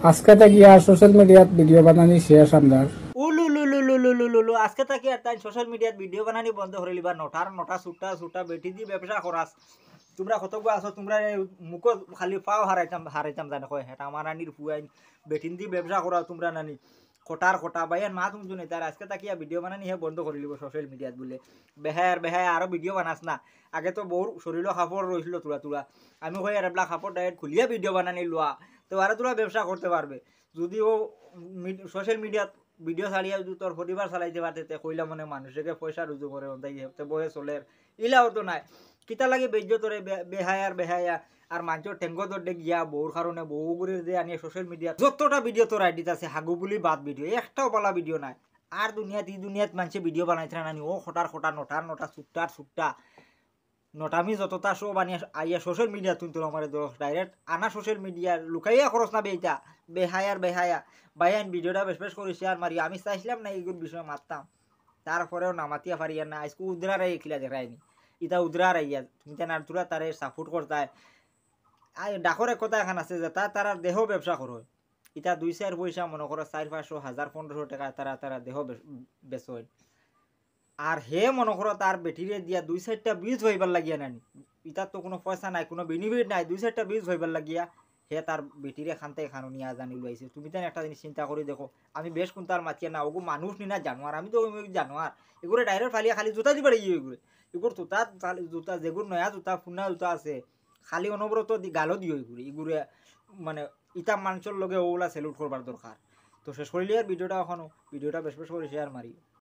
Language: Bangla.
আজকে থেকে আর সোশ্যাল মিডিয়াত ভিডিও বানানি শেষ আমরা। উলুলুলুলুলুলুলু আজকে তাকি আর তাই সোশ্যাল মিডিয়াত ভিডিও বানানি বন্ধ করে লিবা নটার নটা সুটা বেটি দি ব্যবসা করাস তোমরা কতগু আছো তোমরা মুখ খালি পাও হারাইতাম জানে কয় এটা আমার রানির ফুয়াইন বেটিন দি ব্যবসা করা তোমরা নানি খটা বাইয়ার মা তুমি জুনে তার আজকে তাকিয়া ভিডিও বানানি হে বন্ধ করে লিব সোশ্যাল মিডিয়াত বলে বেহায় আরো ভিডিও বানাস না আগে তো বহু শরীরও কাপড় রয়েছিল তুলা আমি কই আর এবলা কাপড় ডাইরেক্ট খুলিয়া ভিডিও বানানি লোয়া তো আরো তোরা ব্যবসা করতে পারবে যদিও সোশ্যাল মিডিয়াত ভিডিও ছাড়িয়া যদি তোর পরিবার চালাইতে পারতে কইলা মনে মানুষকে পয়সা রুজু করে তাই বয়ে চলে ইলাও তো নাই কিতা লাগে বেজ্য তোরে বেহায়া আর মানুষের টেঙ্গ দরডে গিয়া বউর কারণে বউ গুড়ি যে আনিয়ে সোশ্যাল মিডিয়া যতটা ভিডিও তোর আইডিত আছে হাগু বলি বাদ ভিডিও একটাও বলা ভিডিও নাই আর দুনিয়াত মানুষে ভিডিও বানাইতে নানি ও খটার নটা সুট্টা নটামি যতটা সব আনিয়া আইয়া সোশ্যাল মিডিয়া তুই তোর আমার দোষ ডাইরেক্ট আনা সোশ্যাল মিডিয়া লুকাইয়া খরচ না বেইটা বেহায়া বাইয়ান ভিডিওটা বেশ করে শেয়ার মারি আমি চাইছিলাম না এইগুলো বিষয় মারতাম তারপরেও নামাতিয়া পারিয়া না আজকে উদ্রার আইকিলা দেখায়নি ইটা উদ্রার আইয়া তুমি তেন আর তোরা তারে সাপোর্ট করতায় ডাকর এক কথা এখন আছে যে তারা দেহ ব্যবসা করো ইটা 2-4 পয়সা মনে করো 400-500 1,000-1,500 টাকা তারা দেহ বেচয় আর হে মনে করো তার বেটিরে দিয়া 2-4টা বীজ হইবার লাগিয়া নানি ইটার তো কোনো পয়সা নাই কোনো বেনিফিট নাই 2-4টা বীজ হইবার লাগিয়া হে তার বেটিরে খানতে খানো নিয়ে জানি লইছে তুমি তো একটা জিনিস চিন্তা করে দেখো আমি বেশ কোন তার মাতিয়া না ওগো মানুষ নি না জানোয়ার আমি তো জানোয়ার এগুলো ডাইরেক্ট ফালিয়া খালি জুতা দিবার ইয়ে এগুলো এগুলো জুতা যেগুলো নয়া জুতা ফুনা জুতা আছে খালি অনবরত গালো দিও এগুলো মানে ইটা মানুষের লগে ওগুলা সেলুট করবার দরকার তো শেষ করিলে আর ভিডিওটা এখনো ভিডিওটা বেশ করে শেয়ার মারি।